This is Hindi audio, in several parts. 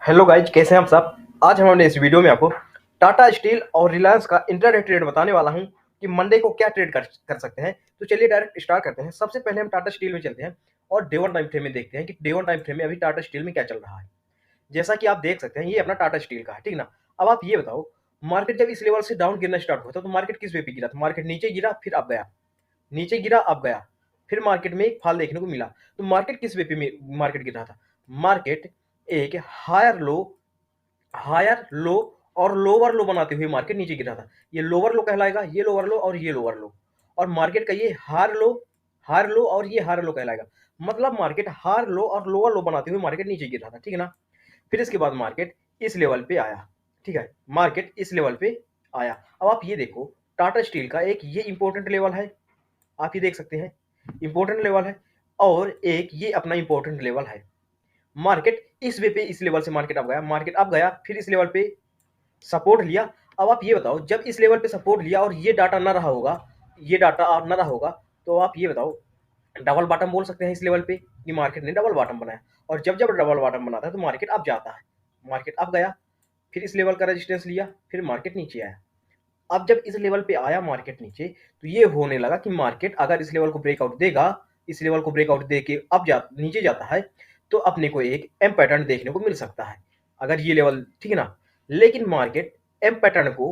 हेलो गाइज, कैसे हैं आप सब। आज हमने इस वीडियो में आपको टाटा स्टील और रिलायंस का इंट्राडे ट्रेड बताने वाला हूं कि मंडे को क्या ट्रेड कर सकते हैं। तो चलिए डायरेक्ट स्टार्ट करते हैं। सबसे पहले हम टाटा स्टील में चलते हैं और डे वन टाइम फ्रेम में देखते हैं कि डे वन टाइम फ्रेम में अभी टाटा स्टील में क्या चल रहा है। जैसा कि आप देख सकते हैं, ये अपना टाटा स्टील का है, ठीक ना। अब आप ये बताओ, मार्केट जब इस लेवल से डाउन गिरना स्टार्ट हुआ था तो मार्केट किस वे पे गिरा था। मार्केट नीचे गिरा, फिर अब गया, नीचे गिरा, अब गया, फिर मार्केट में एक फॉल देखने को मिला। तो मार्केट किस वे पे मार्केट गिर रहा था। मार्केट एक हायर लो और लोअर लो बनाते हुए मार्केट नीचे गिरा था। ये लोअर लो कहलाएगा, ये लोअर लो और ये लोअर लो। और मार्केट का ये हार लो और ये हार लो कहलाएगा। मतलब मार्केट हार लो और लोअर लो बनाते हुए मार्केट नीचे गिर रहा था, ठीक है ना। फिर इसके बाद मार्केट इस लेवल पे आया, ठीक है, मार्केट इस लेवल पे आया। अब आप ये देखो, टाटा स्टील का एक ये इंपॉर्टेंट लेवल है, आप ये देख सकते हैं, इंपॉर्टेंट लेवल है। और एक ये अपना इंपॉर्टेंट लेवल है। मार्केट इस वे पे इस लेवल से मार्केट अब गया, फिर इस लेवल पे सपोर्ट लिया। अब आप ये बताओ, जब इस लेवल पे सपोर्ट लिया और ये डाटा ना रहा होगा, ये डाटा ना रहा होगा, तो आप ये बताओ, डबल बॉटम बोल सकते हैं इस लेवल पे कि मार्केट ने डबल बॉटम बनाया। और जब जब डबल बॉटम बनाता है तो मार्केट अप जाता है। मार्केट अप गया, फिर इस लेवल का रेजिस्टेंस लिया, फिर मार्केट नीचे आया। अब जब इस लेवल पे आया मार्केट नीचे, तो ये होने लगा कि मार्केट अगर इस लेवल को ब्रेकआउट देगा, इस लेवल को ब्रेकआउट दे के अब नीचे जाता है, तो अपने को एक एम पैटर्न देखने को मिल सकता है, अगर ये लेवल, ठीक है ना। लेकिन मार्केट एम पैटर्न को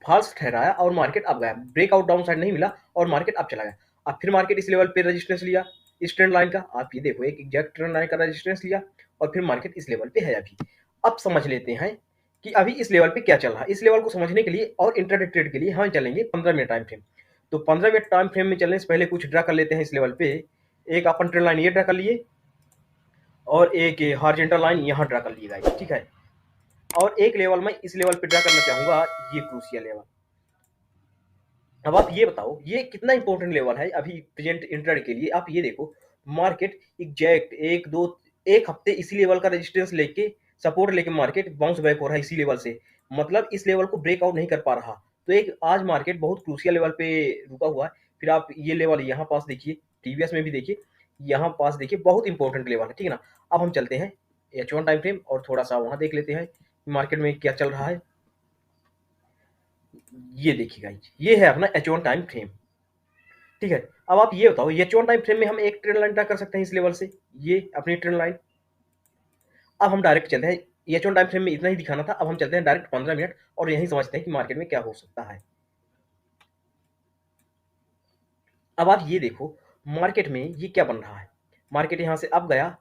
फॉल्स ठहराया और मार्केट अब गया, ब्रेकआउट डाउन साइड नहीं मिला और मार्केट अब चला गया। अब फिर मार्केट इस लेवल पे रेजिस्टेंस लिया, इस ट्रेंड लाइन का, आप ये देखो, एक एग्जैक्ट ट्रेंड लाइन का रेजिस्टेंस लिया और फिर मार्केट इस लेवल पे है अभी। अब समझ लेते हैं कि अभी इस लेवल पे क्या चल रहा है। इस लेवल को समझने के लिए और इंट्राडे ट्रेड के लिए हम चलेंगे 15 मिनट टाइम फ्रेम। तो 15 मिनट टाइम फ्रेम में चलने से पहले कुछ ड्रा कर लेते हैं इस लेवल पे। एक अपन ट्रेंड लाइन ये ड्रा कर लिए और एक हॉरिजॉन्टल लाइन यहाँ ड्रा कर लिए गाइस, ठीक है। और एक लेवल मैं इस लेवल पे ड्रा करना चाहूंगा, ये क्रूशियल लेवल। अब आप ये बताओ, ये कितना इंपॉर्टेंट लेवल है अभी प्रेजेंट इंट्राडे के लिए। आप ये देखो, मार्केट एग्जैक्ट एक हफ्ते इसी लेवल का रेजिस्टेंस लेके, सपोर्ट लेके मार्केट बाउंस बैक हो रहा है इसी लेवल से। मतलब इस लेवल को ब्रेकआउट नहीं कर पा रहा। तो एक आज मार्केट बहुत क्रूशियल लेवल पे रुका हुआ है। फिर आप ये लेवल यहाँ पास देखिए, टीवीएस में भी देखिए, यहाँ पास देखिए, बहुत इंपॉर्टेंट लेवल है, ठीक है ना। अब हम चलते हैं H1 टाइम फ्रेम और थोड़ा सा वहां देख लेते हैं मार्केट में क्या चल रहा है। ये देखिए गाइस, ये है अपना H1 टाइम फ्रेम, ठीक है। अब आप ये बताओ, H1 टाइम फ्रेम में हम एक ट्रेंड लाइन ड्रा कर सकते हैं इस लेवल से, ये अपनी ट्रेंड लाइन। अब हम डायरेक्ट चलते हैं, H1 टाइम फ्रेम में इतना ही दिखाना था, अब हम चलते हैं डायरेक्ट 15 मिनट और यही समझते हैं कि मार्केट में क्या हो सकता है। अब आप ये देखो, मार्केट में ये क्या बन रहा है। मार्केट यहाँ से अब गया,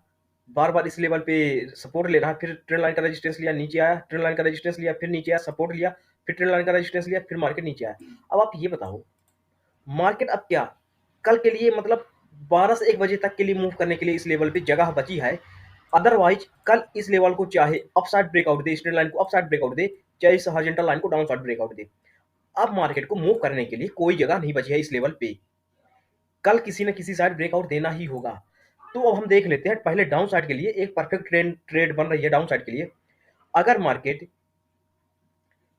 बार बार इस लेवल पे सपोर्ट ले रहा है, फिर ट्रेंड लाइन का रेजिस्टेंस लिया, नीचे आया, ट्रेंड लाइन का रेजिस्टेंस लिया, फिर नीचे आया, सपोर्ट लिया, फिर ट्रेंड लाइन का रेजिस्टेंस लिया, फिर मार्केट नीचे आया। अब आप ये बताओ, मार्केट अब क्या कल के लिए, मतलब 12 से 1 बजे तक के लिए मूव करने के लिए इस लेवल पे जगह बची है। अदरवाइज कल इस लेवल को चाहे अपसाइड ब्रेकआउट दे, स्ट्रेट लाइन को अपसाइड ब्रेकआउट दे, चाहे इस हॉरिजॉन्टल लाइन को डाउन साइड ब्रेकआउट दे, अब मार्केट को मूव करने के लिए कोई जगह नहीं बची है इस लेवल पे। कल किसी न किसी साइड ब्रेकआउट देना ही होगा। तो अब हम देख लेते हैं पहले डाउन साइड के लिए एक परफेक्ट ट्रेड बन रही है डाउन साइड के लिए। अगर मार्केट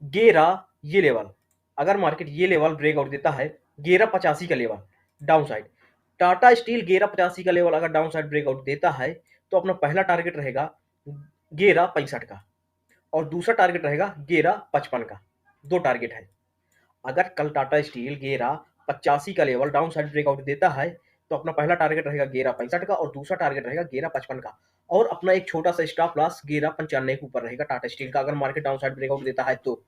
गेरा ये लेवल, अगर मार्केट ये लेवल ब्रेकआउट देता है, 1185 का level down side, Tata steel 1185 का लेवल अगर डाउन साइड ब्रेकआउट देता है, तो अपना पहला टारगेट रहेगा 1165 का और दूसरा टारगेट रहेगा 1155 का। दो टारगेट है। अगर कल टाटा स्टील 1185 का लेवल डाउन साइड ब्रेकआउट देता है, तो अपना पहला टारगेट रहेगा 1165 का और दूसरा टारगेट रहेगा 1155 का। और अपना एक छोटा सा स्टॉप लॉस 1195 के ऊपर रहेगा टाटा स्टील का, अगर मार्केट डाउन साइड ब्रेकआउट देता है तो।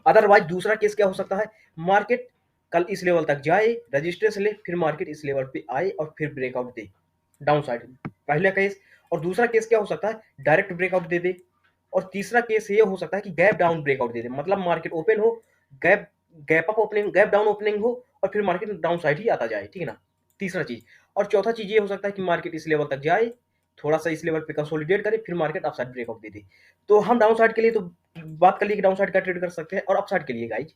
अदरवाइज दूसरा केस क्या हो सकता है, मार्केट कल इस लेवल तक जाए, रजिस्ट्रेशन ले, फिर मार्केट इस लेवल पे आए और फिर ब्रेकआउट दे डाउन साइड, पहला केस। और दूसरा केस क्या हो सकता है, डायरेक्ट ब्रेकआउट दे दे। और तीसरा केस ये हो सकता है कि गैप डाउन ब्रेकआउट दे दे, मतलब मार्केट ओपन हो, gap gap up opening, gap down opening हो और फिर मार्केट डाउन साइड ही आता जाए, ठीक है ना। तीसरा चीज। और चौथा चीज ये हो सकता है कि मार्केट इस लेवल तक जाए, थोड़ा सा इस लेवल पे कंसोलिडेट करे, फिर मार्केट अपसाइड ब्रेकआउट दे दे। तो हम डाउन साइड के लिए तो बात कर लिए कि डाउन साइड का ट्रेड कर सकते हैं, और अपसाइड के लिए गाइज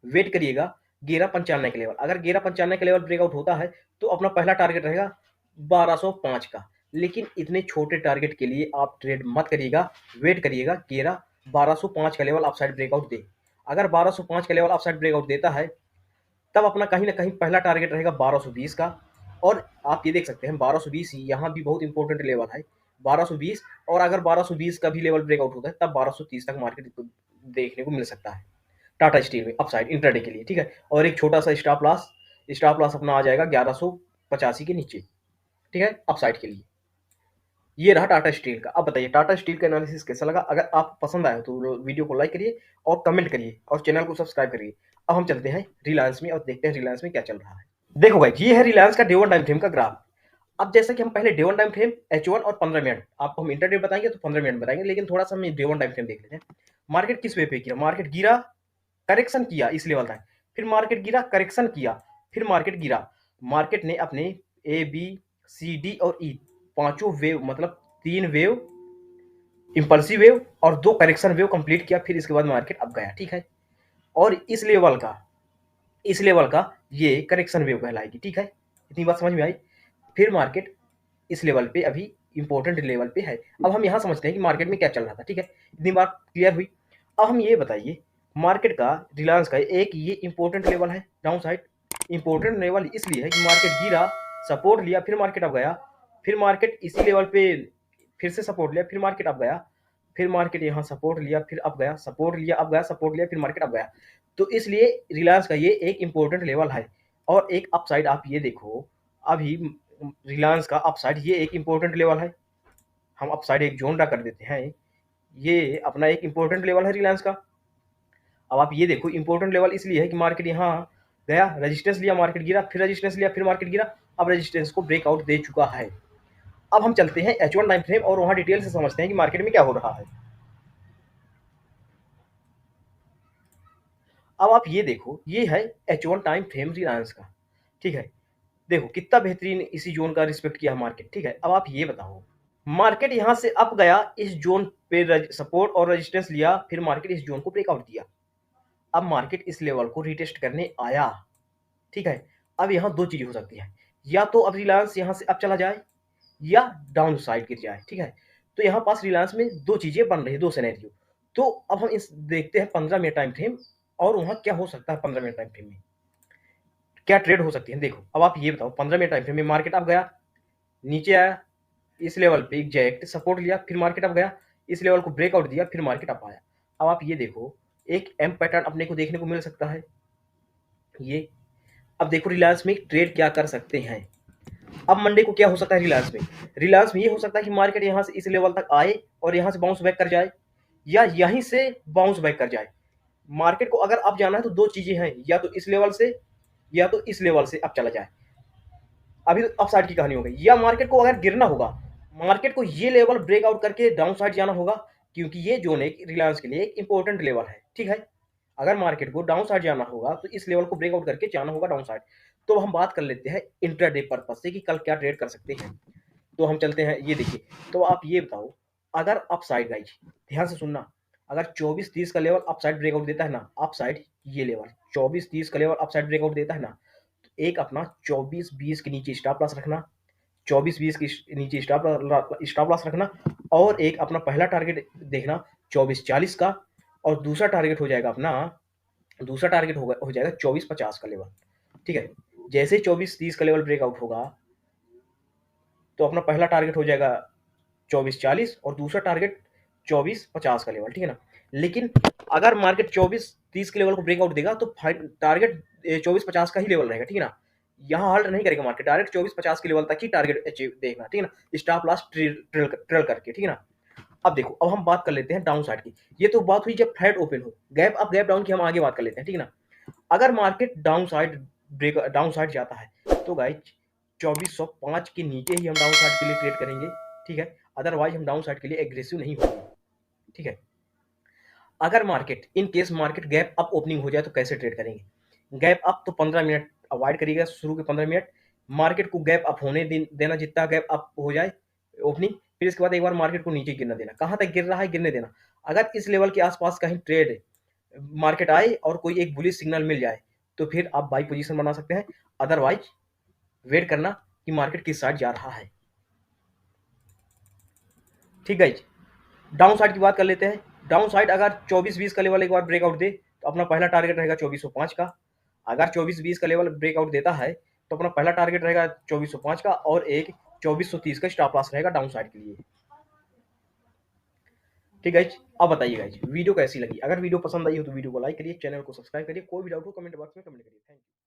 वेट करिएगा 1195 के लेवल। अगर 1195 के लेवल ब्रेकआउट होता है, तो अपना पहला टारगेट रहेगा 1205 का। लेकिन इतने छोटे टारगेट के लिए आप ट्रेड मत करिएगा, वेट करिएगा 1205 का लेवल अपसाइड ब्रेकआउट दे। अगर 1205 का लेवल अपसाइड ब्रेकआउट देता है, तब अपना कहीं ना कहीं पहला टारगेट रहेगा 1220 का। और आप ये देख सकते हैं 1220 यहाँ भी बहुत इंपॉर्टेंट लेवल है। 1220, और अगर 1220 का भी लेवल ब्रेकआउट होता है तब 1230 तक मार्केट को देखने को मिल सकता है टाटा स्टील में अपसाइड इंट्राडे के लिए, ठीक है। और एक छोटा सा स्टॉप लॉस अपना आ जाएगा 1185 के नीचे, ठीक है, अपसाइड के लिए। ये रहा टाटा स्टील का। अब बताइए टाटा स्टील का एनालिसिस कैसा लगा? अगर आपको पसंद आया तो वीडियो को लाइक करिए और कमेंट करिए और चैनल को सब्सक्राइब करिए। अब हम चलते हैं रिलायंस में और देखते हैं रिलायंस में क्या चल रहा है। देखो गाइस, ये है रिलायंस का डे वन टाइम फ्रेम का ग्राफ। अब जैसा कि हम पहले day one time frame, H1 और 15 मिनट, आपको हम इंटरडे बताएंगे तो 15 मिनट बताएंगे, लेकिन थोड़ा सा हम डे वन टाइम फ्रेम देख लेते हैं। मार्केट किस वे पे किया? मार्केट गिरा, करेक्शन किया इस लेवल तक, फिर मार्केट गिरा, करेक्शन किया, फिर मार्केट गिरा। मार्केट ने अपने ए बी सी डी और ई पांचों वेव, मतलब 3 वेव इंपल्सिव वेव और 2 करेक्शन वेव कंप्लीट किया, फिर इसके बाद मार्केट अब गया, ठीक है। और इस लेवल का ये करेक्शन वेव कहलाएगी, ठीक है। इतनी बात समझ में आई? फिर मार्केट इस लेवल पे अभी इंपॉर्टेंट लेवल पे है। अब हम यहाँ समझते हैं कि मार्केट में क्या चल रहा था, ठीक है। इतनी बात क्लियर हुई। अब हम ये बताइए, मार्केट का, रिलायंस का एक ये इंपॉर्टेंट लेवल है डाउन साइड। इंपॉर्टेंट लेवल इसलिए है कि मार्केट गिरा, सपोर्ट लिया, फिर मार्केट अब गया, फिर मार्केट इसी लेवल पे फिर से सपोर्ट लिया, फिर मार्केट अब गया, फिर मार्केट यहाँ सपोर्ट लिया, फिर अब गया, सपोर्ट लिया, अब गया, सपोर्ट लिया, फिर मार्केट अब गया। तो इसलिए रिलायंस का ये एक इंपॉर्टेंट लेवल है। और एक अपसाइड आप ये देखो, अभी रिलायंस का अपसाइड ये एक इंपॉर्टेंट लेवल है। हम अपसाइड एक जोन ड्रा कर देते हैं, ये अपना एक इंपॉर्टेंट लेवल है रिलायंस का। अब आप ये देखो, इंपॉर्टेंट लेवल इसलिए है कि मार्केट यहाँ गया, रेजिस्टेंस लिया, मार्केट गिरा, फिर रेजिस्टेंस लिया, फिर मार्केट गिरा, अब रेजिस्टेंस को ब्रेकआउट दे चुका है। अब हम चलते हैं H1 टाइम फ्रेम और वहां डिटेल से समझते हैं कि मार्केट में क्या हो रहा है। अब आप ये देखो, ये है H1 टाइम फ्रेम रिलायंस का, ठीक है। देखो कितना बेहतरीन इसी जोन का रिस्पेक्ट किया मार्केट, ठीक है। अब आप ये बताओ, मार्केट यहां से अप गया, इस जोन पे सपोर्ट और रेजिस्टेंस लिया, फिर मार्केट इस जोन को ब्रेकआउट दिया। अब मार्केट इस लेवल को रिटेस्ट करने आया, ठीक है। अब यहाँ दो चीजें हो सकती है, या तो अब रिलायंस यहाँ से अप चला जाए या डाउन साइड गिर जाए, ठीक है। तो यहाँ पास रिलायंस में दो चीजें बन रही है, दो सिनेरियो। तो अब हम इस देखते हैं 15 मिनट टाइम फ्रेम, और वहां क्या हो सकता है 15 मिनट टाइम फ्रेम में, क्या ट्रेड हो सकती है। देखो अब आप ये बताओ, 15 मिनट टाइम फ्रेम में मार्केट अब गया, नीचे आया, इस लेवल पे एग्जैक्ट सपोर्ट लिया, फिर मार्केट अब गया, इस लेवल को ब्रेकआउट दिया, फिर मार्केट अप आया। अब आप ये देखो, एक एम पैटर्न अपने को देखने को मिल सकता है ये। अब देखो रिलायंस में ट्रेड क्या कर सकते हैं। अब मंडे को क्या हो सकता है रिलायंस में? रिलायंस में ये हो सकता है कि मार्केट यहाँ से इस लेवल तक आए और यहाँ से बाउंस बैक कर जाए, या यहीं से बाउंस बैक कर जाए। मार्केट को अगर अब जाना है तो दो चीजें हैं, या तो इस लेवल से या तो इस लेवल से अब चला जाए। अभी तो अप साइड की कहानी हो गई। या मार्केट को अगर गिरना होगा, मार्केट को ये लेवल ब्रेकआउट करके डाउन साइड जाना होगा, क्योंकि ये जोन एक रिलायंस के लिए एक इंपॉर्टेंट लेवल है, ठीक है। अगर मार्केट को डाउन साइड जाना होगा तो इस लेवल को ब्रेकआउट करके जाना होगा डाउन साइड। तो हम बात कर लेते हैं इंट्राडे पर्पज से कि कल क्या ट्रेड कर सकते हैं। तो हम चलते हैं, ये देखिए। तो आप ये बताओ, अगर अप साइड गाइज, ध्यान से सुनना, अगर 24-30 का लेवल अप साइड ब्रेकआउट देता है ना, अप साइड ये लेवल 24-30 का लेवल अप साइड ब्रेकआउट देता है ना, तो एक अपना 24-20 के नीचे स्टॉप लॉस रखना, 24-20 के नीचे स्टॉप लॉस रखना, और एक अपना पहला टारगेट देखना 24-40 का, और दूसरा टारगेट हो जाएगा 24-50 का लेवल, ठीक है। जैसे 24-30 का लेवल ब्रेकआउट होगा तो अपना पहला टारगेट हो जाएगा 24-40 और दूसरा टारगेट 24-50 का लेवल, ठीक है ना। लेकिन अगर मार्केट 24-30 के लेवल को ब्रेकआउट देगा तो टारगेट 24-50 का ही लेवल रहेगा, ठीक है ना। यहाँ हॉल्ट नहीं करेगा मार्केट, डायरेक्ट 24-50 के लेवल तक ही टारगेट अचीव देखना, ठीक है ना, स्टॉप लॉस ट्रेल करके, ठीक है ना। अब देखो, अब हम बात कर लेते हैं डाउन साइड की। ये तो बात हुई जब फ्लैट ओपन हो, गैप अप गैप डाउन की हम आगे बात कर लेते हैं, ठीक है ना। अगर मार्केट डाउन साइड जाता है तो गाइज 2405 के नीचे ही हम डाउन साइड के लिए ट्रेड करेंगे, ठीक है। अदरवाइज हम डाउन साइड के लिए एग्रेसिव नहीं होंगे, ठीक है। अगर market in case market gap up opening हो जाए तो कैसे ट्रेड करेंगे? गैप अप तो 15 मिनट अवॉइड करिएगा, शुरू के 15 मिनट मार्केट को गैप अप होने देना, जितना गैप अप हो जाए ओपनिंग, फिर इसके बाद एक बार मार्केट को नीचे गिरना देना। कहाँ तक गिर रहा है गिरने देना। अगर इस लेवल के आसपास कहीं ट्रेड मार्केट आए और कोई एक बुलिश सिग्नल मिल जाए तो फिर आप बाई पोजीशन बना सकते हैं। अदरवाइज वेट करना कि मार्केट किस साइड जा रहा है, ठीक है। डाउन साइड की बात कर लेते हैं। डाउन साइड अगर 24-20 का लेवल एक बार ब्रेकआउट दे तो अपना पहला टारगेट रहेगा 2405 का। अगर 24-20 का लेवल ब्रेकआउट देता है तो अपना पहला टारगेट रहेगा 2405 का, और एक 2430 का स्टॉप लॉस रहेगा डाउन साइड के लिए। ठीक है गाइज, अब बताइए गाइज वीडियो कैसी लगी? अगर वीडियो पसंद आई हो तो वीडियो को लाइक करिए, चैनल को सब्सक्राइब करिए, कोई भी डाउट हो कमेंट बॉक्स में कमेंट करिए। Thank you.